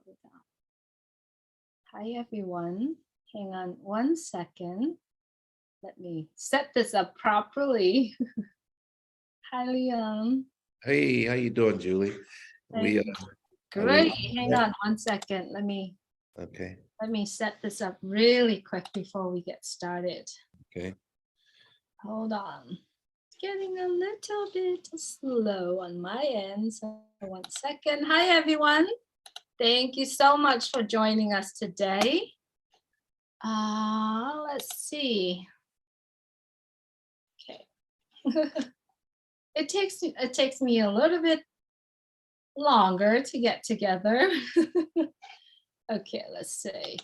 Hold on. Hi, everyone. Hang on 1 second. Let me set this up properly. Hi, Leon. Hey, how you doing, Julie? Great. Hang on 1 second. Let me set this up really quick before we get started. Okay. Hold on. It's getting a little bit slow on my end. So 1 second. Hi, everyone. Thank you so much for joining us today. Let's see. Okay. It takes me a little bit longer to get together. Okay, let's see.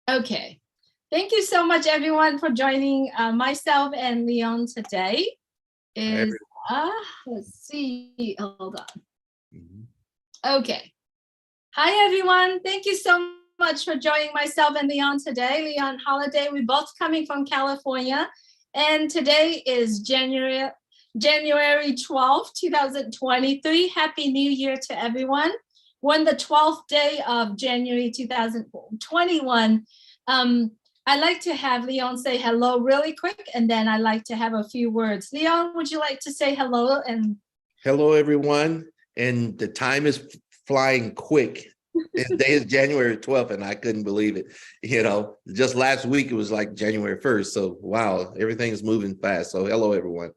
Okay. Thank you so much, everyone, for joining myself and Leon today. Let's see. Hold on. Okay. Hi, everyone. Thank you so much for joining myself and Leon today. Leon Holiday, we're both coming from California. And today is January 12th, 2023. Happy New Year to everyone. We're on the 12th day of January 2021. I'd like to have Leon say hello really quick, and then I'd like to have a few words. Leon, would you like to say hello? And hello, everyone. And the time is flying quick. Today is January 12th, and I couldn't believe it. You know, just last week, it was like January 1st. So, wow, everything is moving fast. So, hello, everyone.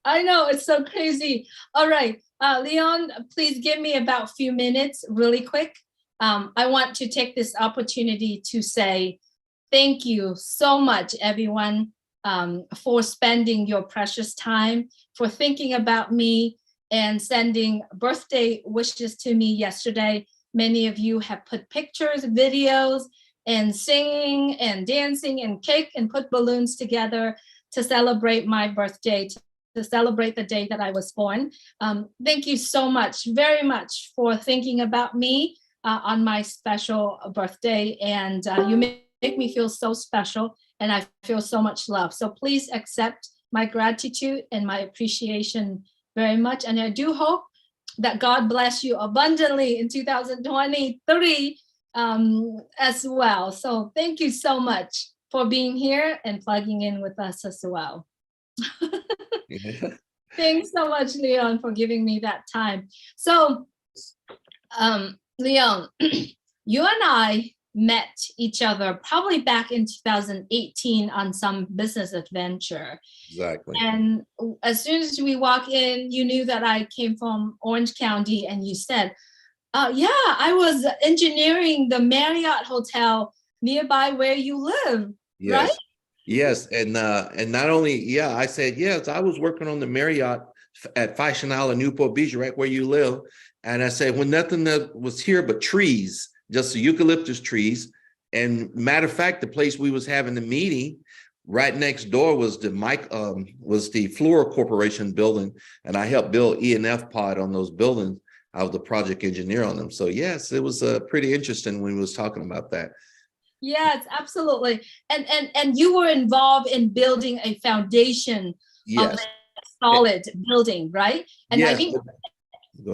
I know, it's so crazy. All right, Leon, please give me about a few minutes really quick. I want to take this opportunity to say thank you so much, everyone, for spending your precious time, for thinking about me and sending birthday wishes to me yesterday. Many of you have put pictures, videos, and singing and dancing and cake and put balloons together to celebrate my birthday, to celebrate the day that I was born. Thank you so much, very much, for thinking about me on my special birthday. And you make me feel so special, and I feel so much love. So please accept my gratitude and my appreciation very much. And I do hope that God bless you abundantly in 2023 as well. So thank you so much for being here and plugging in with us as well. Thanks so much, Leon, for giving me that time. So, Leon, you and I met each other probably back in 2018 on some business adventure. Exactly. And as soon as we walk in, you knew that I came from Orange County, and you said, yeah, I was engineering the Marriott Hotel nearby where you live, yes. right? Yes, and not only, yeah, I said, yes, I was working on the Marriott at Fashion Island, Newport Beach, right where you live. And I said, when nothing that was here but trees, just the eucalyptus trees. And matter of fact, the place we was having the meeting, right next door was the Flora Corporation building, and I helped build E&F pod on those buildings. I was the project engineer on them. So yes, it was pretty interesting when we was talking about that. Yes, absolutely. And you were involved in building a foundation of a solid building, right? And yes. I think,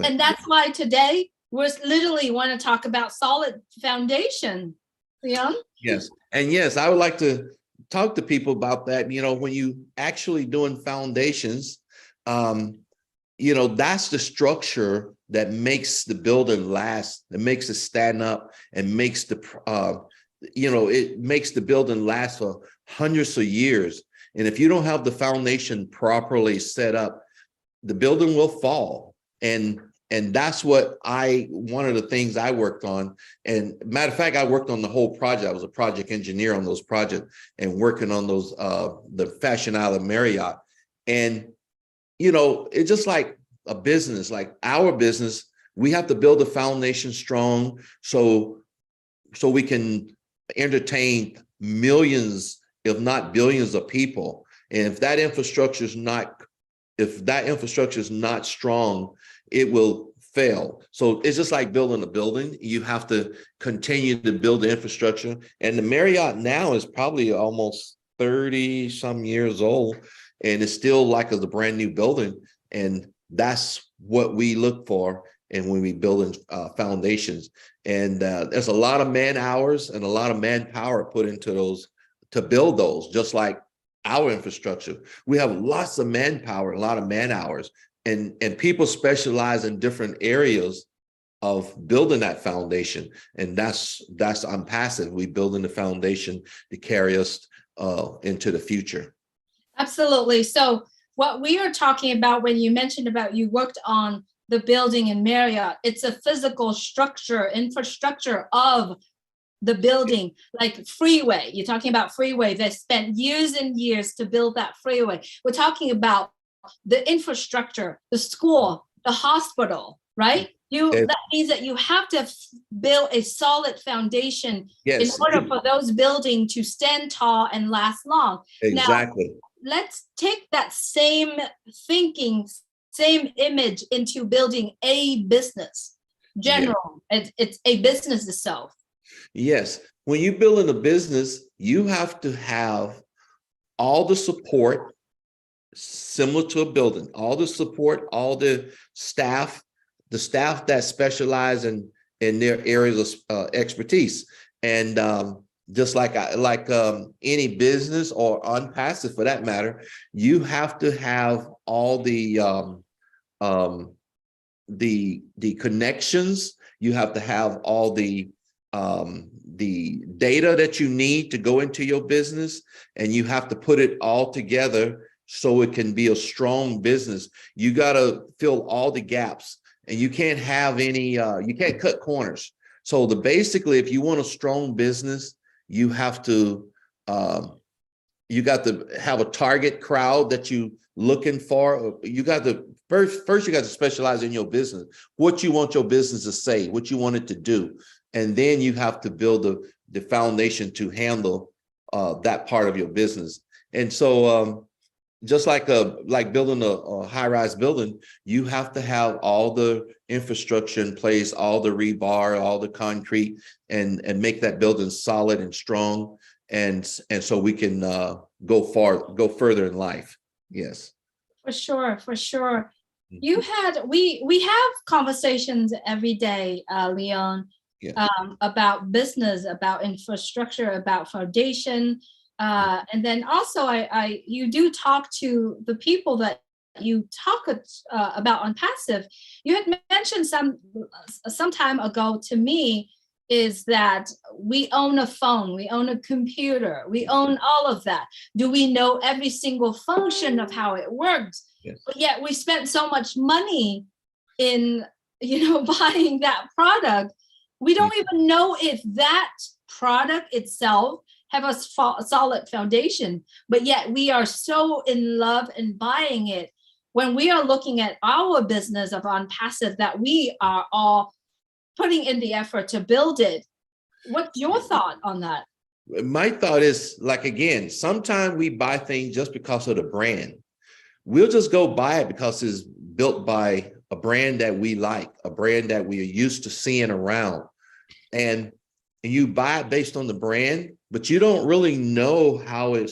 and that's why today we're literally want to talk about solid foundation. Leon? Yes, and yes, I would like to talk to people about that. You know, when you actually doing foundations, you know, that's the structure that makes the building last, that makes it stand up, and makes the you know, it makes the building last for hundreds of years. And if you don't have the foundation properly set up, the building will fall. And that's what one of the things I worked on. And matter of fact, I worked on the whole project. I was a project engineer on those projects and working on those, the Fashion Island Marriott. And, you know, it's just like a business, like our business, we have to build the foundation strong so we can entertain millions, if not billions of people. And if that infrastructure is not strong, it will fail. So it's just like building a building. You have to continue to build the infrastructure. And the Marriott now is probably almost 30 some years old, and it's still like a brand new building. And that's what we look for. And when we build foundations, and there's a lot of man hours and a lot of manpower put into those to build those, just like our infrastructure. We have lots of manpower, a lot of man hours, and people specialize in different areas of building that foundation. And that's OnPassive. We building the foundation to carry us into the future. Absolutely. So what we are talking about when you mentioned about you worked on the building in Marriott, it's a physical structure, infrastructure of the building, like freeway. You're talking about freeway. They spent years and years to build that freeway. We're talking about the infrastructure, the school, the hospital, right? That means that you have to build a solid foundation in order for those buildings to stand tall and last long. Exactly. Now, let's take that same thinking, same image into building a business. General, it's a business itself. Yes. When you're building a business, you have to have all the support similar to a building, all the support, all the staff that specialize in their areas of expertise. And just like any business or OnPassive for that matter, you have to have all the connections. You have to have all the data that you need to go into your business, and you have to put it all together so it can be a strong business. You got to fill all the gaps, and you can't have any, you can't cut corners. So basically, if you want a strong business, you have to, you got to have a target crowd that you looking for. You got to first you got to specialize in your business, what you want your business to say, what you want it to do. And then you have to build the foundation to handle that part of your business. And so just like building a high-rise building, you have to have all the infrastructure in place, all the rebar, all the concrete, and make that building solid and strong. And so we can go further in life. Yes. For sure, for sure. We have conversations every day, Leon, about business, about infrastructure, about foundation. And then also you do talk to the people that you talk about OnPassive. You had mentioned some time ago to me is that we own a phone, we own a computer, we own all of that. Do we know every single function of how it works? Yes. But yet we spent so much money in, buying that product. We don't even know if that product itself have a solid foundation, but yet we are so in love in buying it when we are looking at our business of OnPassive that we are all putting in the effort to build it. What's your thought on that? My thought is, like, again, sometimes we buy things just because of the brand. We'll just go buy it because it's built by a brand that we like, a brand that we are used to seeing around. And you buy it based on the brand, but you don't really know how it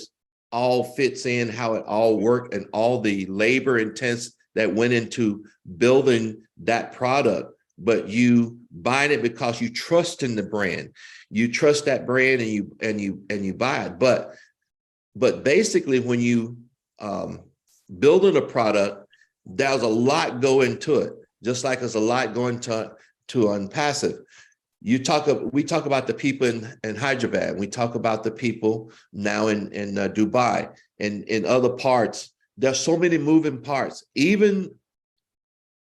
all fits in, how it all works, and all the labor intense that went into building that product. But you buying it because you trust in the brand. You trust that brand, and you buy it. But basically, when you building a product, there's a lot go into it. Just like there's a lot going to OnPassive. We talk about the people in Hyderabad. We talk about the people now in Dubai and in other parts. There's so many moving parts. Even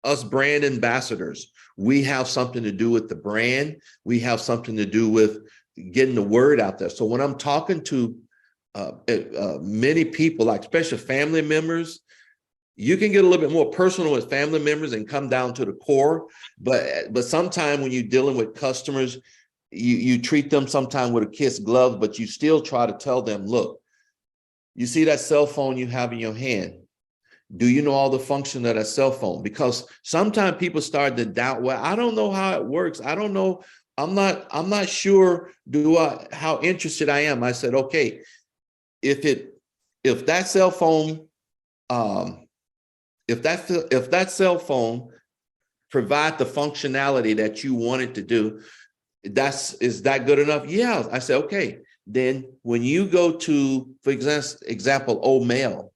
us brand ambassadors, we have something to do with the brand. We have something to do with getting the word out there. So when I'm talking to many people, like especially family members, you can get a little bit more personal with family members and come down to the core. But sometimes when you're dealing with customers, you treat them sometimes with a kid glove, but you still try to tell them, look, you see that cell phone you have in your hand? Do you know all the function of that cell phone? Because sometimes people start to doubt, well, I don't know how it works. I don't know. I'm not sure how interested I am. I said, okay, if that cell phone, if that cell phone provide the functionality that you want it to do, is that good enough? Yeah. I said, okay. Then when you go to, for example, Old Mail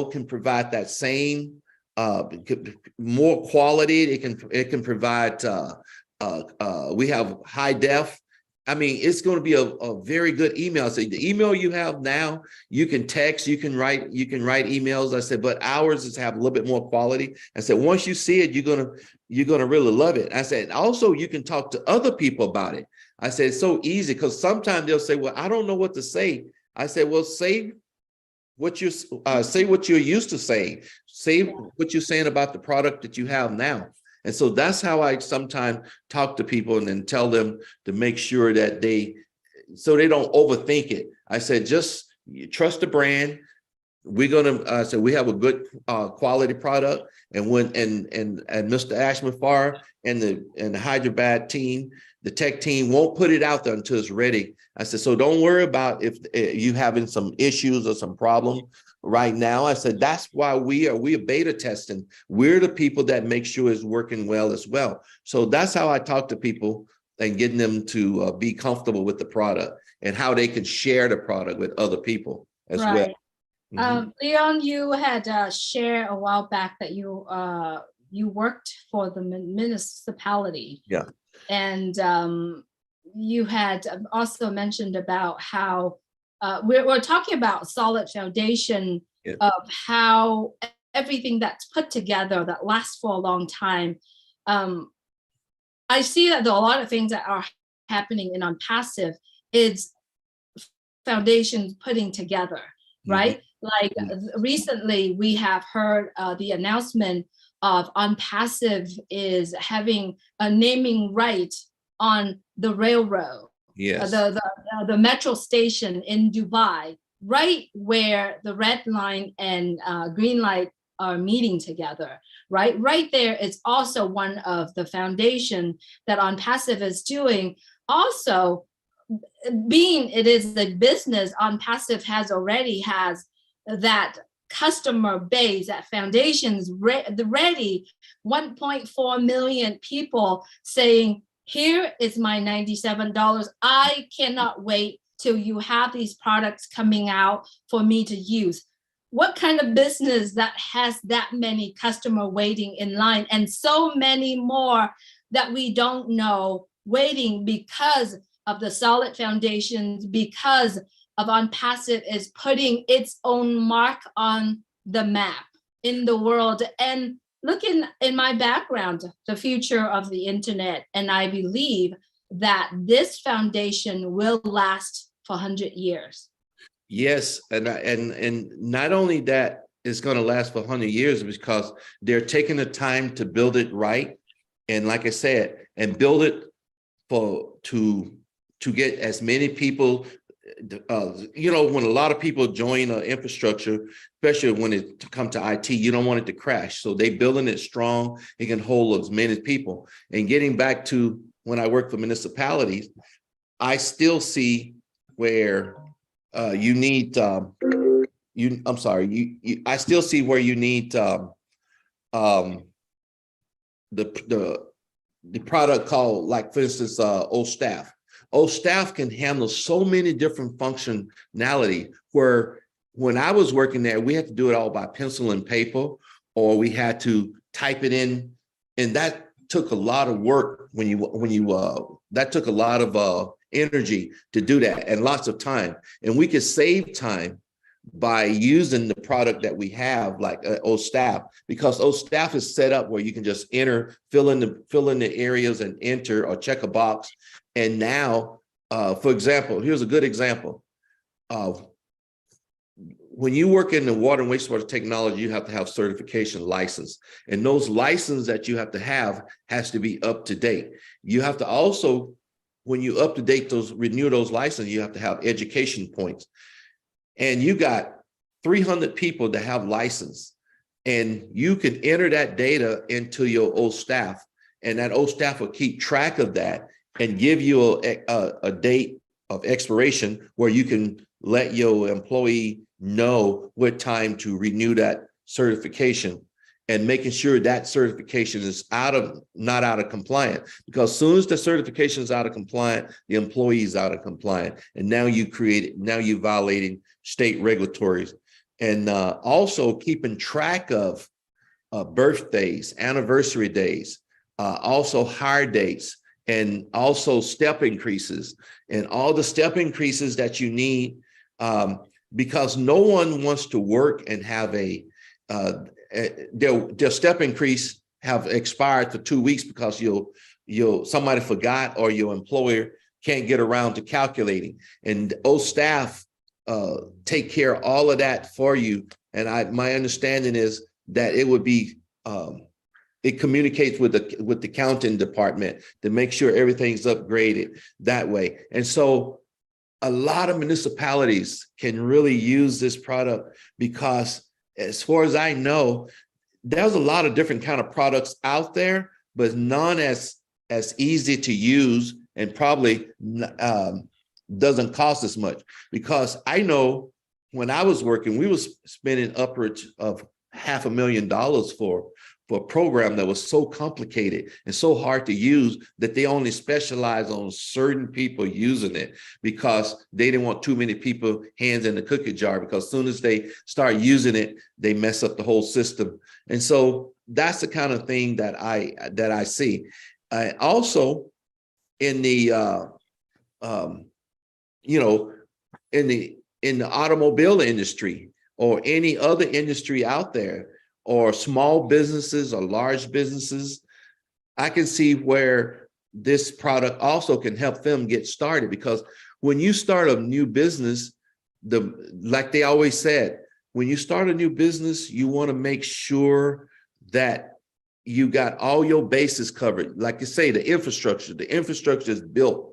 can provide that same more quality. It can provide we have high def. I mean, it's going to be a very good email. So the email you have now, you can text, you can write emails. I said, but ours is have a little bit more quality. I said, once you see it, you're gonna really love it. I said, also you can talk to other people about it. I said, it's so easy because sometimes they'll say, well, I don't know what to say. I said, well, say what you're used to saying. Say what you're saying about the product that you have now. And so that's how I sometimes talk to people and then tell them to make sure that so they don't overthink it. I said, just trust the brand. We're gonna so we have a good quality product. And Mr. Ashman Farr and the Hyderabad team, the tech team won't put it out there until it's ready. I said, so don't worry about if you having some issues or some problem right now. I said, that's why we are beta testing. We're the people that make sure it's working well as well. So that's how I talk to people and getting them to be comfortable with the product and how they can share the product with other people as well. Leon, you had shared a while back that you worked for the municipality. Yeah. And you had also mentioned about how we're talking about solid foundation of how everything that's put together that lasts for a long time. I see that there are a lot of things that are happening in OnPassive is foundations putting together, right? Like recently we have heard the announcement of OnPassive is having a naming right on the railroad. Yes. The metro station in Dubai, right where the red line and green light are meeting together, right? Right there is also one of the foundation that OnPassive is doing. Also, being it is a business, OnPassive already has that customer base, that foundations ready, 1.4 million people saying, here is my $97. I cannot wait till you have these products coming out for me to use. What kind of business that has that many customer waiting in line and so many more that we don't know waiting because of the solid foundations, because of OnPassive is putting its own mark on the map in the world. And looking in my background, the future of the internet, and I believe that this foundation will last for 100 years. Yes, and not only that, it's going to last for 100 years because they're taking the time to build it right, and like I said, and build it to get as many people. You know, when a lot of people join infrastructure, especially when it comes to IT, you don't want it to crash. So they building it strong. It can hold as many people. And getting back to when I work for municipalities, I still see where you need I still see where you need the product called, like, for instance, OStaff. OStaff can handle so many different functionality, where when I was working there, we had to do it all by pencil and paper, or we had to type it in. And that took a lot of work that took a lot of energy to do that, and lots of time. And we could save time by using the product that we have, like OStaff, because OStaff is set up where you can just enter, fill in the areas and enter or check a box. And now, for example, here's a good example. When you work in the water and wastewater technology, you have to have certification license. And those licenses that you have to have has to be up to date. You have to also, when you up to date renew those licenses, you have to have education points. And you got 300 people that have license, and you can enter that data into your OStaff, and that OStaff will keep track of that and give you a date of expiration where you can let your employee know what time to renew that certification, and making sure that certification is not out of compliant, because as soon as the certification is out of compliant, the employee is out of compliant. And now you're violating state regulatories. And also keeping track of birthdays, anniversary days, also hire dates, and also step increases, and all the step increases that you need, because no one wants to work and have their step increase have expired for 2 weeks because somebody forgot, or your employer can't get around to calculating. And staff take care of all of that for you. And my understanding is that it would be it communicates with the accounting department to make sure everything's upgraded that way. And so a lot of municipalities can really use this product, because as far as I know, there's a lot of different kind of products out there, but none as easy to use, and probably doesn't cost as much. Because I know when I was working, we was spending upwards of $500,000 for a program that was so complicated and so hard to use that they only specialize on certain people using it, because they didn't want too many people hands in the cookie jar, because as soon as they start using it, they mess up the whole system. And so that's the kind of thing that I see. Also in the in the automobile industry, or any other industry out there, or small businesses or large businesses, I can see where this product also can help them get started. Because when you start a new business, like they always said, when you start a new business, you want to make sure that you got all your bases covered. Like you say, the infrastructure is built.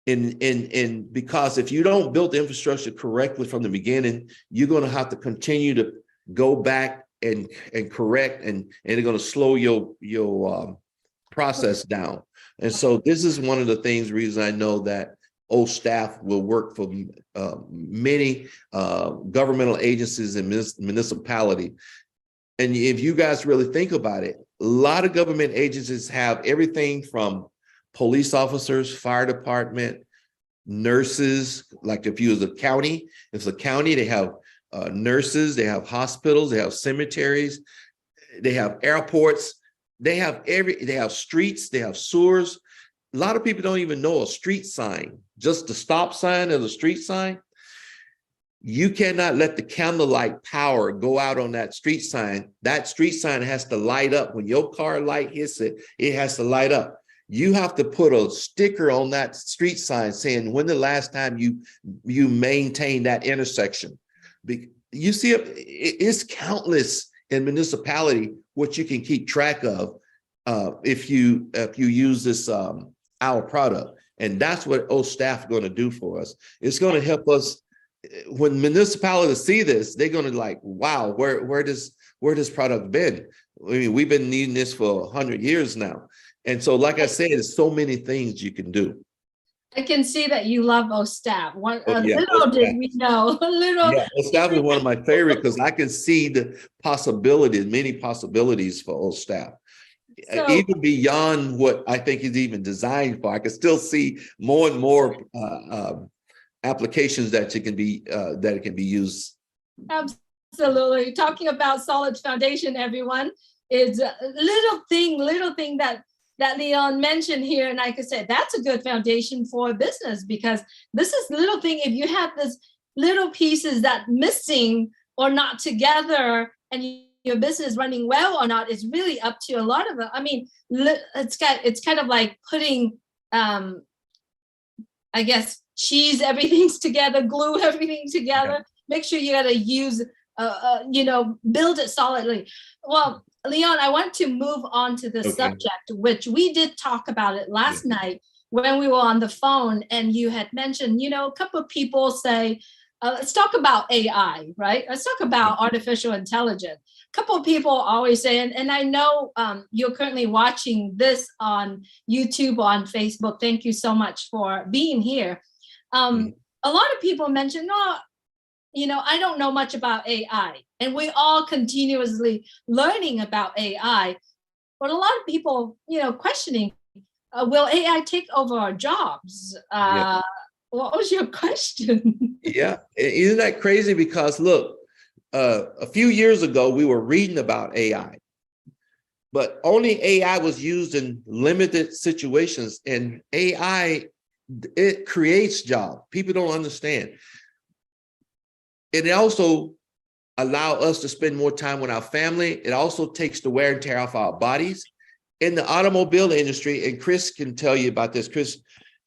And because if you don't build the infrastructure correctly from the beginning, you're going to have to continue to go back and correct, and they're going to slow your process down. And so this is one of the reason I know that staff will work for many governmental agencies and municipality. And if you guys really think about it, a lot of government agencies have everything from police officers, fire department, nurses. Like if you was a county, they have nurses, they have hospitals, they have cemeteries, they have airports, they have streets, they have sewers. A lot of people don't even know a street sign, just the stop sign and the street sign. You cannot let the candlelight power go out on that street sign. That street sign has to light up. When your car light hits it, it has to light up. You have to put a sticker on that street sign saying when the last time you maintained that intersection. You see, it's countless in municipality what you can keep track of if you use this our product. And that's what staff are going to do for us. It's going to help us. When municipalities see this, they're going to like, wow, where this product been? I mean, we've been needing this for 100 years now. And so, like I said, there's so many things you can do. I can see that you love OSTAF. Yeah, Little did we know. Yeah, OSTAF is one of my favorite, because I can see the possibilities, many possibilities for OSTAF. So, even beyond what I think is even designed for, I can still see more and more applications that it can be used. Absolutely. Talking about solid foundation, everyone, is a little thing that Leon mentioned here. And like I said, that's a good foundation for a business, because this is little thing. If you have this little pieces that missing or not together, and your business running well or not, is really up to a lot of it. I mean, it's kind of like putting, I guess, cheese everything's together, glue everything together. Yeah. Make sure you got to use, build it solidly. Well, Leon, I want to move on to the subject, which we did talk about it last night when we were on the phone, and you had mentioned, a couple of people say, let's talk about AI, right? Let's talk about artificial intelligence. A couple of people always say, and I know you're currently watching this on YouTube, on Facebook. Thank you so much for being here. a lot of people mention, no, I don't know much about AI. And we all continuously learning about AI. But a lot of people, questioning, will AI take over our jobs? Yeah. What was your question? Yeah. Isn't that crazy? Because look, a few years ago, we were reading about AI, but only AI was used in limited situations. And AI, it creates jobs. People don't understand. It also allow us to spend more time with our family. It also takes the wear and tear off our bodies. In the automobile industry, and Chris can tell you about this, Chris,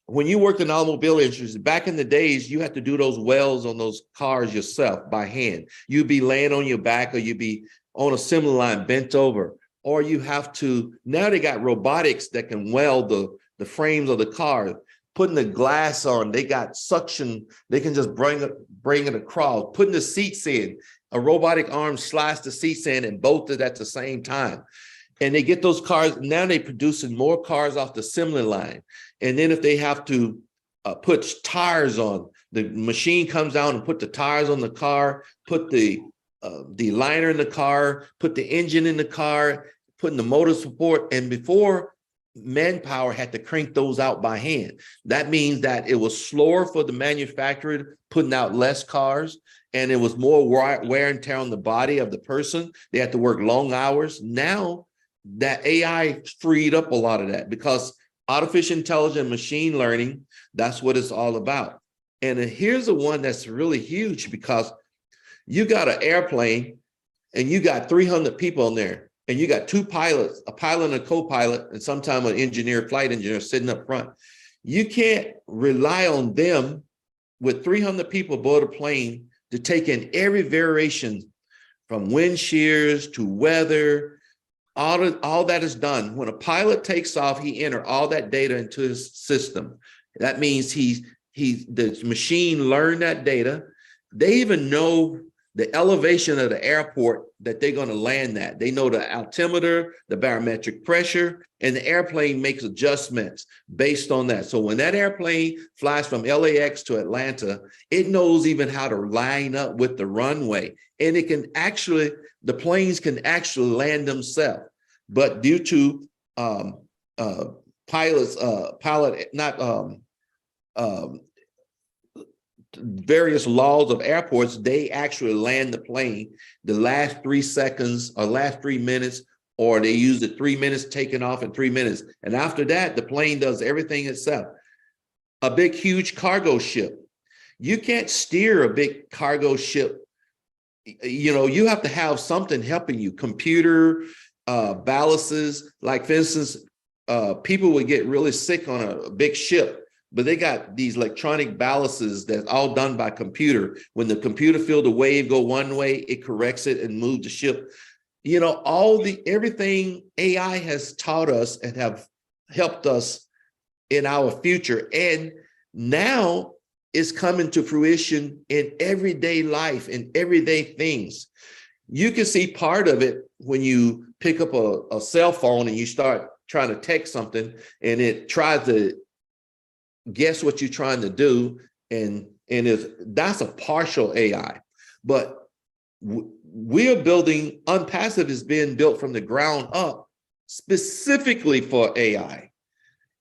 when you worked in the automobile industry, back in the days, you had to do those welds on those cars yourself by hand. You'd be laying on your back, or you'd be on a assembly line bent over, or you have to, now they got robotics that can weld the frames of the car, putting the glass on, they got suction, they can just bring it across, putting the seats in, a robotic arm slides the seats in and both it at the same time. And they get those cars, now they're producing more cars off the assembly line. And then if they have to put tires on, the machine comes out and put the tires on the car, put the liner in the car, put the engine in the car, putting the motor support. And before, manpower had to crank those out by hand. That means that it was slower for the manufacturer, putting out less cars, and it was more wear and tear on the body of the person. They had to work long hours. Now that AI freed up a lot of that, because artificial intelligence, machine learning, that's what it's all about. And here's the one that's really huge, because you got an airplane and you got 300 people in there, and you got two pilots, a pilot and a co-pilot, and sometimes an engineer, flight engineer sitting up front. You can't rely on them with 300 people aboard a plane to take in every variation from wind shears to weather. All that is done. When a pilot takes off, he enters all that data into his system. That means the machine learned that data. They even know the elevation of the airport that they're going to land at. They know the altimeter, the barometric pressure, and the airplane makes adjustments based on that. So when that airplane flies from LAX to Atlanta, it knows even how to line up with the runway. And it can actually, the planes can actually land themselves. But due to various laws of airports, they actually land the plane the last 3 seconds or last 3 minutes, or they use the 3 minutes taking off in 3 minutes. And after that, the plane does everything itself. A big, huge cargo ship. You can't steer a big cargo ship. You have to have something helping you, computer, ballasts. Like, for instance, people would get really sick on a big ship, but they got these electronic ballasts that's all done by computer. When the computer feels the wave go one way, it corrects it and moves the ship. Everything AI has taught us and have helped us in our future. And now it's coming to fruition in everyday life, in everyday things. You can see part of it when you pick up a cell phone and you start trying to text something, and it tries to guess what you're trying to do, and that's a partial AI. But we're building, OnPassive is being built from the ground up specifically for AI.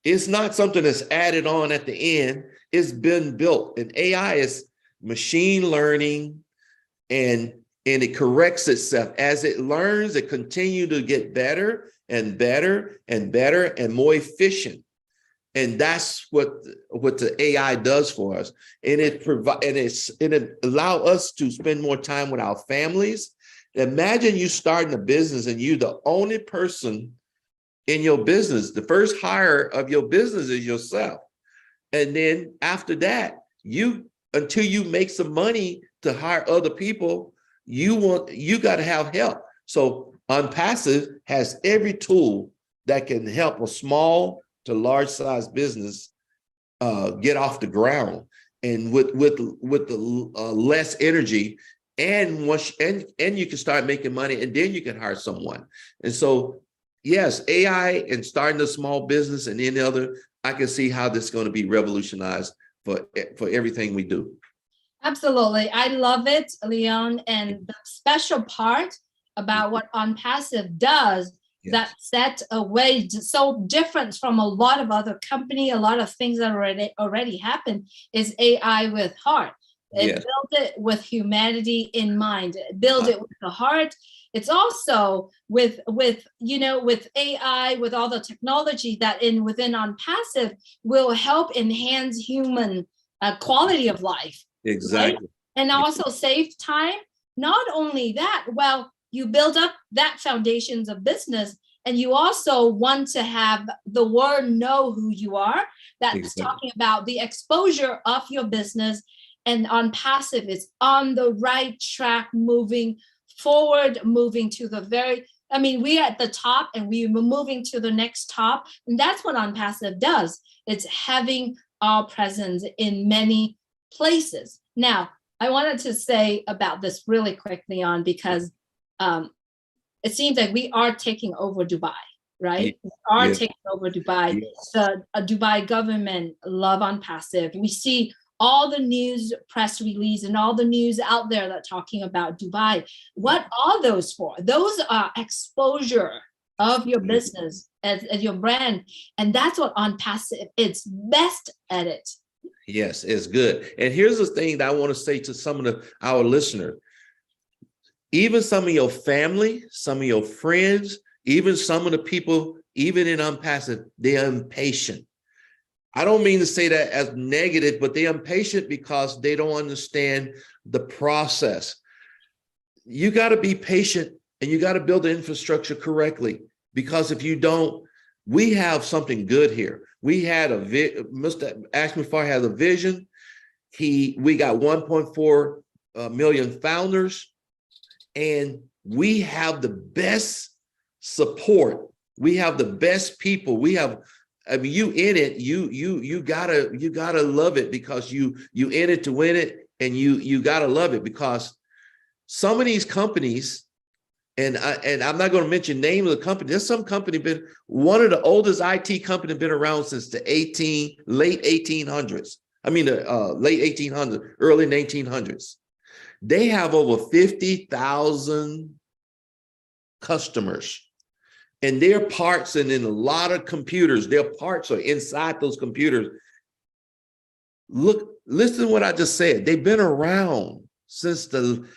It's not something that's added on at the end. It's been built, and AI is machine learning, and it corrects itself. As it learns, it continues to get better and better and better and more efficient. And that's what the AI does for us. And it allows us to spend more time with our families. Imagine you starting a business and you're the only person in your business. The first hire of your business is yourself. And then after that, until you make some money to hire other people, you got to have help. So OnPassive has every tool that can help a small to large size business get off the ground, and with the less energy, and you can start making money, and then you can hire someone. And so, yes, AI and starting a small business and any other, I can see how this is going to be revolutionized for everything we do. Absolutely. I love it, Leon. And the special part about what OnPassive does that set a way so different from a lot of other company, a lot of things that already happened is AI with heart. It built it with humanity in mind. It built it with the heart. It's also with AI, with all the technology that within OnPassive will help enhance human quality of life. Exactly. Right? And also save time. Not only that, well, you build up that foundations of business, and you also want to have the world know who you are. That's talking about the exposure of your business. And OnPassive is on the right track, moving forward, moving to the we're at the top and we're moving to the next top. And that's what OnPassive does. It's having our presence in many places. Now, I wanted to say about this really quickly on because it seems like we are taking over Dubai, right? We are taking over Dubai. The Dubai government love OnPassive. We see all the news press release and all the news out there that talking about Dubai. What are those for? Those are exposure of your business as your brand. And that's what OnPassive is best at it. Yes, it's good. And here's the thing that I want to say to some of our listeners. Even some of your family, some of your friends, even some of the people, even in OnPassive, they're impatient. I don't mean to say that as negative, but they're impatient because they don't understand the process. You got to be patient and you got to build the infrastructure correctly, because if you don't, we have something good here. We had Mr. Ashmafar had a vision. We got 1.4 million founders, and we have the best support. We have the best people. We have, I mean, you in it, you gotta love it, because you in it to win it, and you gotta love it, because some of these companies, and I'm not going to mention name of the company. There's some company been one of the oldest IT company been around since the late 1800s. I mean, the late 1800s, early 1900s. They have over 50,000 customers, and their parts and in a lot of computers, their parts are inside those computers. Listen to what I just said. They've been around since the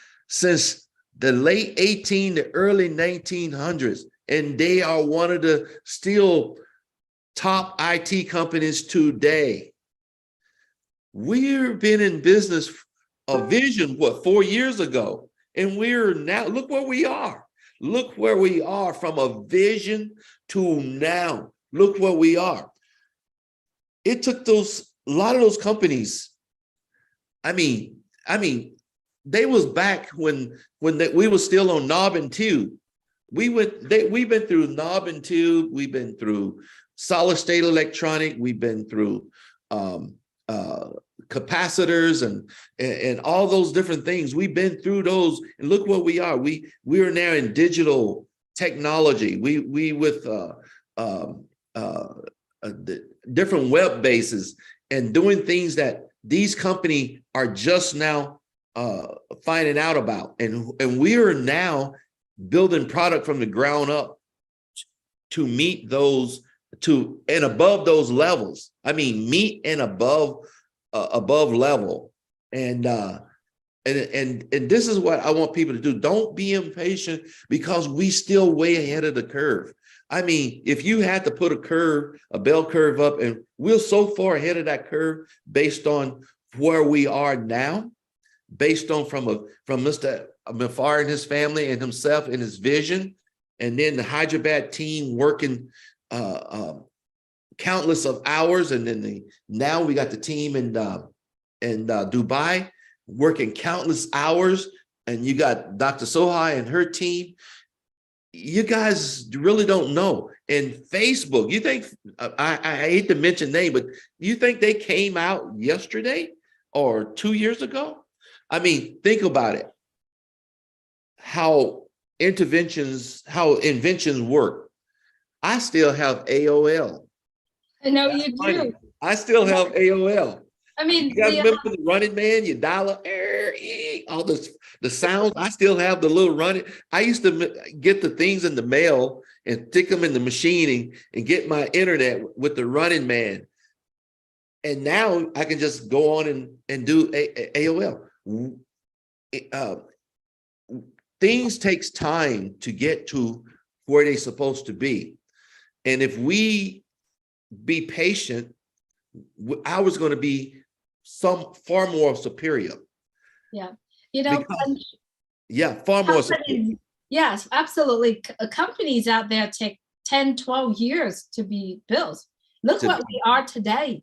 late the early 1900s, and they are one of the still top IT companies today. We've been in business, a vision, 4 years ago, and we're now, look where we are. Look where we are from a vision to now. Look where we are. It took a lot of those companies. I mean, they was back when we were still on knob and tube. We've been through knob and tube. We've been through solid state electronic. We've been through capacitors and all those different things. We've been through those, and look what we are. We are now in digital technology. We with different web bases and doing things that these companies are just now finding out about, and we are now building product from the ground up to meet those and above those levels. I mean, meet and above level, and this is what I want people to do. Don't be impatient, because we still way ahead of the curve. I mean, if you had to put a bell curve up, and we're so far ahead of that curve based on where we are now, based on from Mr. Mafar and his family and himself and his vision, and then the Hyderabad team working countless of hours, and then now we got the team in Dubai working countless hours, and you got Dr. Sohai and her team. You guys really don't know. And Facebook, you think, I hate to mention name, but you think they came out yesterday or 2 years ago? I mean, think about it. How inventions work. I still have AOL. I know you do. I still have AOL. I mean, You guys Leon, remember the Running Man? You dial up, all the sounds. I still have the little running. I used to get the things in the mail and stick them in the machine and get my internet with the Running Man. And now I can just go on and do AOL. Things takes time to get to where they're supposed to be. And if we be patient, ours going to be far more superior. yeah, you know, Because, far more superior. yes, absolutely. Companies out there take 10, 12 years to be built. Look what we are today.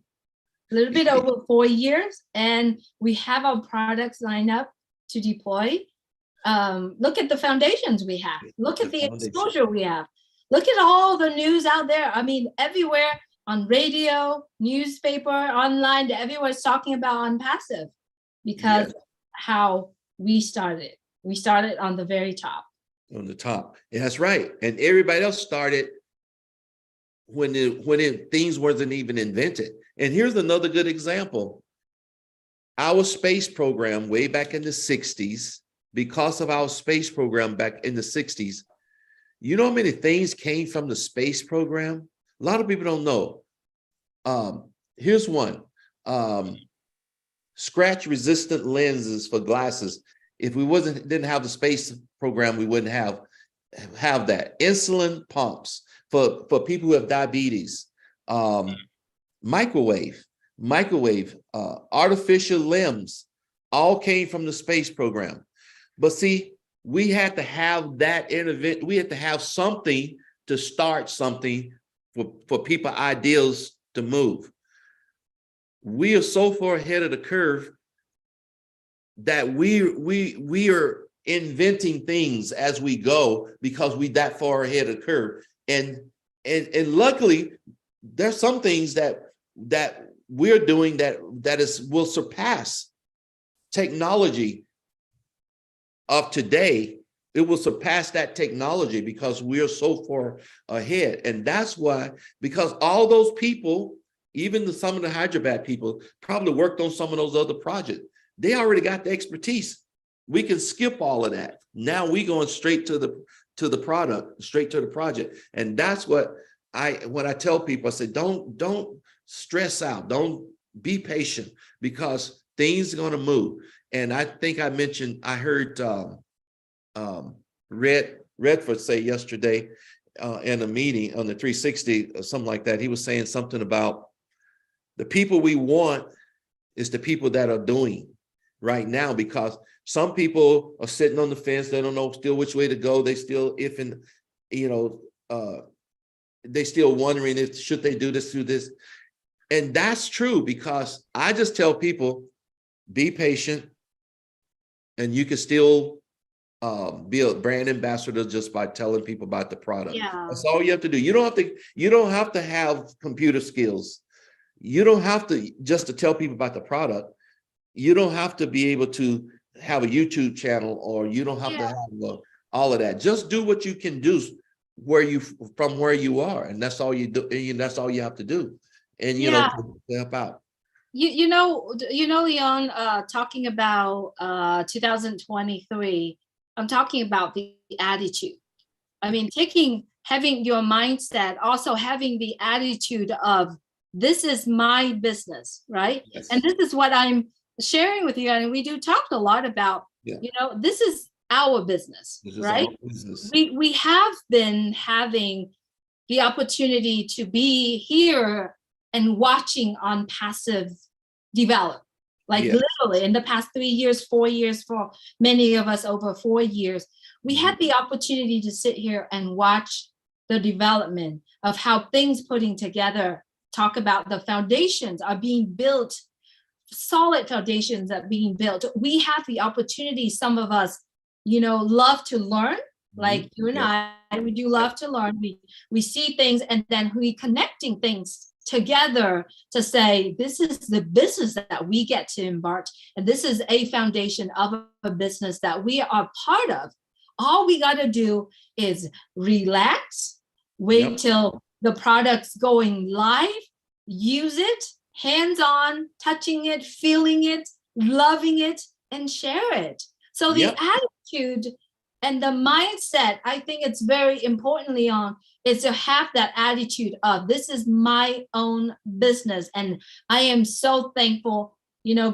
A little bit over 4 years, and we have our products lined up to deploy. Look at the foundations we have. Look at the exposure we have. Look at all the news out there. I mean, everywhere on radio, newspaper, online, everyone's talking about OnPassive because how we started. We started on the very top. On the top. Yeah, that's right. And everybody else started when things wasn't even invented. And here's another good example. Our space program way back in the 60s, because of our space program back in the 60s, you know how many things came from the space program? A lot of people don't know. Here's one. Scratch resistant lenses for glasses. If we didn't have the space program, we wouldn't have that. Insulin pumps for people who have diabetes. Microwave, artificial limbs, all came from the space program. But see, we had to have that intervention. We had to have something to start something for people, ideas to move. We are so far ahead of the curve that we are inventing things as we go because we that far ahead of the curve. And luckily, there's some things that we're doing that will surpass technology of today. It will surpass that technology because we are so far ahead. And that's why, because all those people, even some of the Hyderabad people, probably worked on some of those other projects. They already got the expertise. We can skip all of that. Now we going straight to the product, straight to the project. And that's what when I tell people, I say, don't stress out, don't be patient, because things are going to move. And I think I mentioned, I heard Redford say yesterday in a meeting on the 360 or something like that. He was saying something about the people we want is the people that are doing right now, because some people are sitting on the fence. They don't know still which way to go. They still they still wondering if should they do this. And that's true, because I just tell people, be patient, and you can still be a brand ambassador just by telling people about the product. Yeah. That's all you have to do. You don't have to have computer skills. You don't have to just to tell people about the product. You don't have to be able to have a YouTube channel, or you don't have to have all of that. Just do what you can do from where you are, and that's all you do. And that's all you have to do. And to help out. You know, Leon, talking about 2023, I'm talking about the attitude. I mean, having your mindset, also having the attitude of, this is my business, right? Yes. And this is what I'm sharing with you. And we do talk a lot about, this is our business, right? Our business. We have been having the opportunity to be here and watching OnPassive develop, literally in the past 3 years, 4 years, for many of us over 4 years, we had the opportunity to sit here and watch the development of how things putting together, talk about the foundations are being built, solid foundations are being built. We have the opportunity, some of us, love to learn, like you and I, we do love to learn. We see things, and then we connecting things together to say, this is the business that we get to embark, and this is a foundation of a business that we are part of. All we got to do is relax, wait till the product's going live, use it, hands-on, touching it, feeling it, loving it, and share it. So the Yep. attitude and the mindset, I think it's very important, Leon, is to have that attitude of this is my own business. And I am so thankful,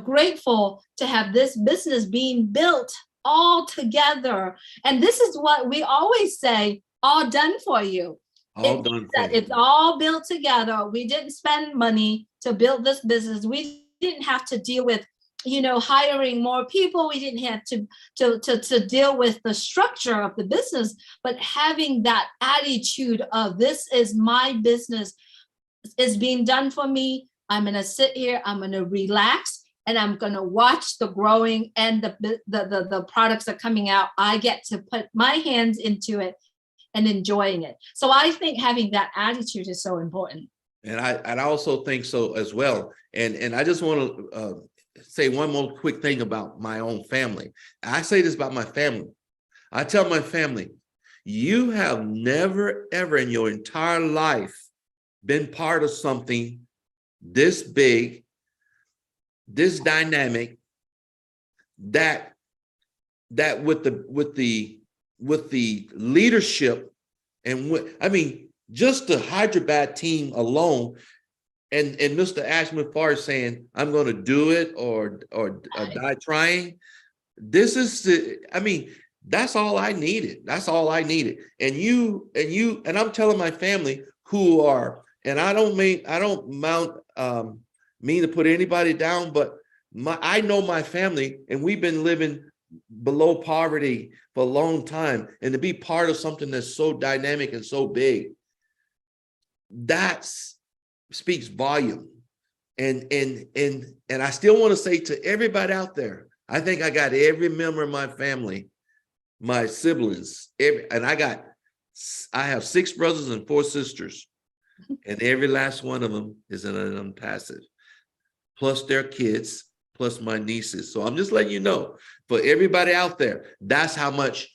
grateful to have this business being built all together. And this is what we always say, all done for you. All done for you. It's all built together. We didn't spend money to build this business. We didn't have to deal with hiring more people. We didn't have to deal with the structure of the business, but having that attitude of this is my business, is being done for me. I'm going to sit here, I'm going to relax, and I'm going to watch the growing and the products that are coming out. I get to put my hands into it and enjoying it. So I think having that attitude is so important. And I also think so as well. And I just want to say one more quick thing about my own family. I say this about my family. I tell my family, you have never, ever in your entire life been part of something this big, this dynamic, that with the leadership and just the Hyderabad team alone, and Mr. Ashman Farr saying, I'm going to do it or die trying. This is that's all I needed. That's all I needed. And I'm telling my family who are, and I don't mean to put anybody down, but I know my family, and we've been living below poverty for a long time, and to be part of something that's so dynamic and so big, that speaks volume. And I still want to say to everybody out there, I think I got every member of my family, my siblings, I have 6 brothers and 4 sisters, and every last one of them is in an OnPassive, plus their kids, plus my nieces. So I'm just letting you know, for everybody out there, that's how much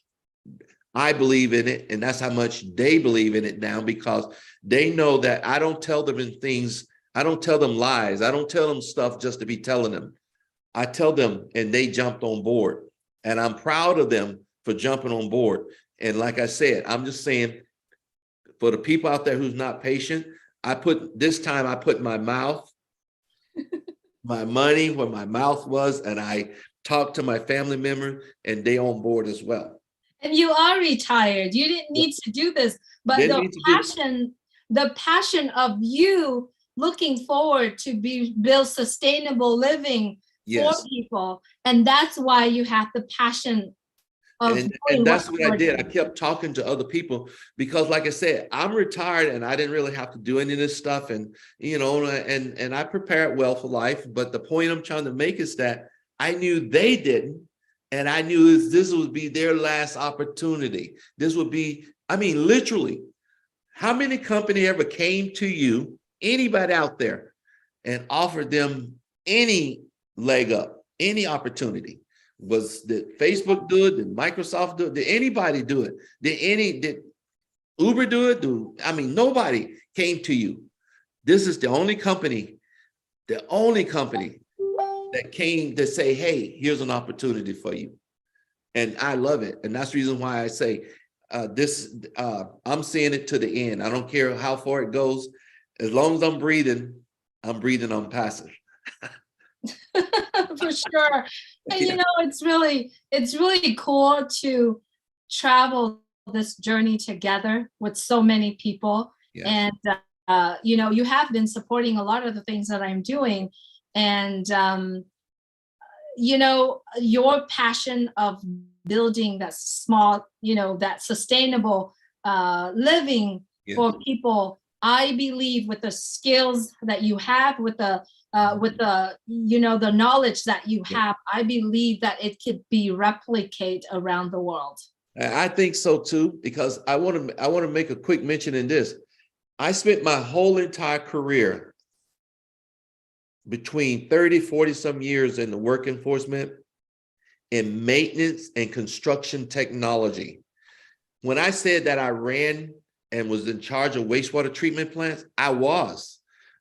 I believe in it, and that's how much they believe in it now, because they know that I don't tell them things, I don't tell them lies, I don't tell them stuff just to be telling them. I tell them, and they jumped on board, and I'm proud of them for jumping on board. And like I said, I'm just saying, for the people out there who's not patient, I put my mouth, my money where my mouth was, and I talked to my family members, and they on board as well. And you are retired. You didn't need to do this, but the passion of you looking forward to build sustainable living for people. And that's why you have the passion of and that's what I did. I kept talking to other people, because like I said, I'm retired and I didn't really have to do any of this stuff. And, and I prepared well for life. But the point I'm trying to make is that I knew they didn't. And I knew this would be their last opportunity. This would be, literally, how many company ever came to you, anybody out there, and offered them any leg up, any opportunity? Did Facebook do it? Did Microsoft do it? Did anybody do it? Did Uber do it? Nobody came to you. This is the only company that came to say, hey, here's an opportunity for you. And I love it. And that's the reason why I say I'm seeing it to the end. I don't care how far it goes. As long as I'm breathing OnPassive. For sure. And it's really cool to travel this journey together with so many people. Yes. And you have been supporting a lot of the things that I'm doing. And your passion of building that small, that sustainable living for people, I believe with the skills that you have, with the the knowledge that you have, I believe that it could be replicated around the world. I think so too, because I want to make a quick mention in this. I spent my whole entire career, between 30, 40 some years in the work enforcement, in maintenance and construction technology. When I said that I ran and was in charge of wastewater treatment plants, I was.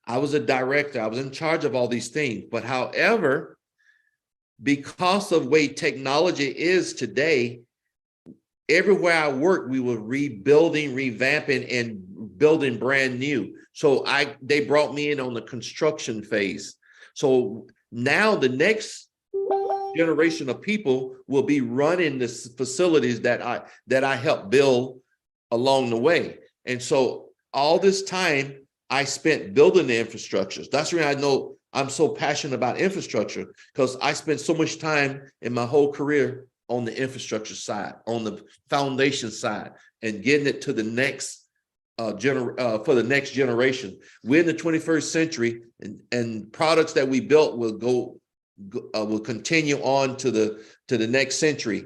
I was a director. I was in charge of all these things. But however, because of the way technology is today, everywhere I work, we were rebuilding, revamping, and building brand new. So they brought me in on the construction phase. So now the next generation of people will be running the facilities that I helped build along the way. And so all this time I spent building the infrastructures. That's why I know I'm so passionate about infrastructure, because I spent so much time in my whole career on the infrastructure side, on the foundation side, and getting it to the next for the next generation. We're in the 21st century, and products that we built will continue on to the next century,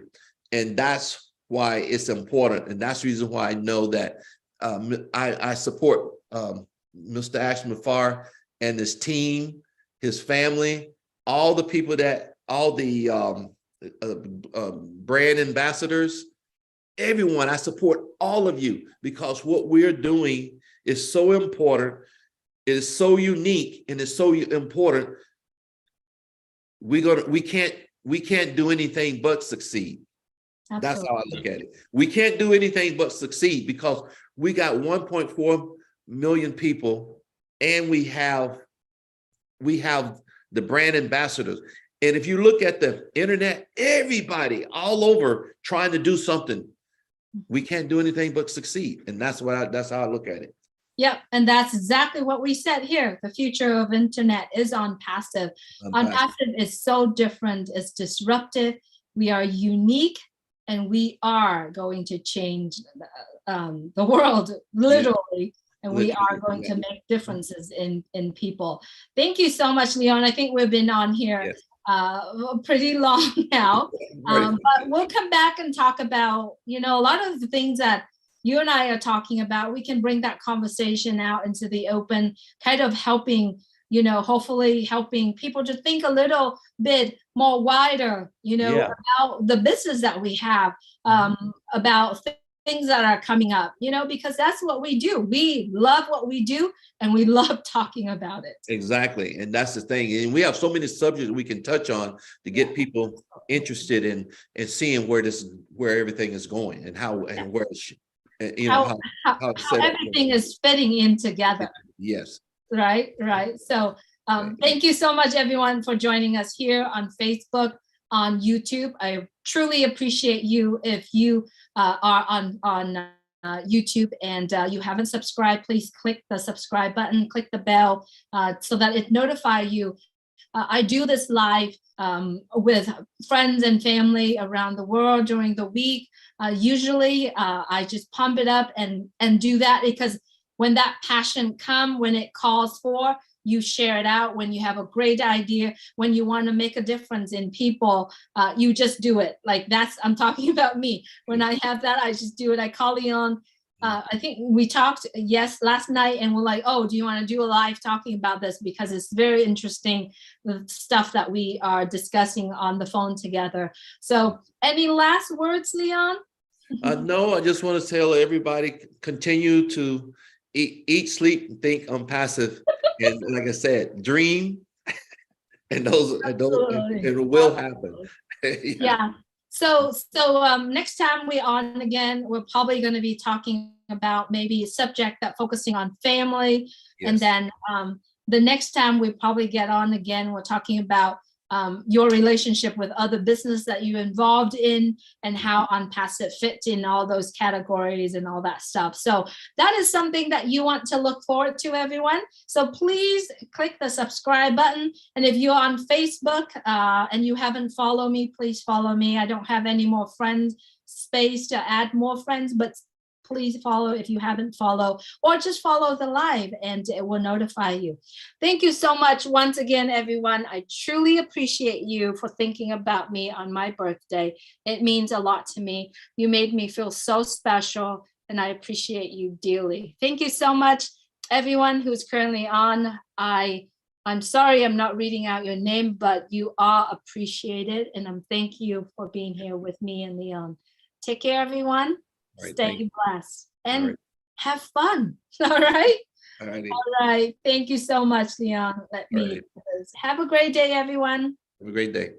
and that's why it's important. And that's the reason why I know that I support Mr. Ashman Farr and his team, his family, all the people all the brand ambassadors, everyone. I support all of you, because what we're doing is so important. It is so unique and it's so important. We can't do anything but succeed. Absolutely. That's how I look at it. We can't do anything but succeed, because we got 1.4 million people, and we have the brand ambassadors. And if you look at the internet, everybody all over trying to do something. We can't do anything but succeed. And that's how I look at it. Yep, and that's exactly what we said here. The future of internet is OnPassive. OnPassive is so different. It's disruptive. We are unique, and we are going to change the world, literally. Yeah. And we are going to make differences in people. Thank you so much, Leon. I think we've been on here pretty long now, but we'll come back and talk about, a lot of the things that you and I are talking about. We can bring that conversation out into the open, kind of helping, hopefully helping people to think a little bit more wider, about the business that we have, about things that are coming up, because that's what we do. We love what we do, and we love talking about it. Exactly. And that's the thing. And we have so many subjects we can touch on to get people interested in seeing where everything is going, and how and where how everything is fitting in together. Yes. Right. So thank you so much, everyone, for joining us here on Facebook, on YouTube. I truly appreciate you. If you are on YouTube and you haven't subscribed, please click the subscribe button, click the bell so that it notifies you. I do this live with friends and family around the world during the week. Usually I just pump it up and do that, because when that passion comes, when it calls for, you share it out. When you have a great idea, when you want to make a difference in people, you just do it. Like I'm talking about me. When I have that, I just do it. I call Leon. I think we talked, last night, and we're like, oh, do you want to do a live talking about this? Because it's very interesting, the stuff that we are discussing on the phone together. So any last words, Leon? No, I just want to tell everybody, continue to eat, sleep, and think OnPassive. And like I said, dream, and it will happen. Yeah. So next time we're on again, we're probably going to be talking about maybe a subject that focusing on family. Yes. And then the next time we probably get on again, we're talking about your relationship with other business that you're involved in, and how OnPassive fits in all those categories and all that stuff. So that is something that you want to look forward to, everyone. So please click the subscribe button. And if you're on Facebook and you haven't followed me, please follow me. I don't have any more friends space to add more friends, but please follow if you haven't followed, or just follow the live and it will notify you. Thank you so much once again, everyone. I truly appreciate you for thinking about me on my birthday. It means a lot to me. You made me feel so special, and I appreciate you dearly. Thank you so much, everyone who's currently on. I'm sorry I'm not reading out your name, but you are appreciated, and I'm thank you for being here with me and Leon. Take care, everyone. Right, stay blessed and have fun. All right. All righty. All right. Thank you so much, Leon. Let All me right. have a great day, everyone. Have a great day.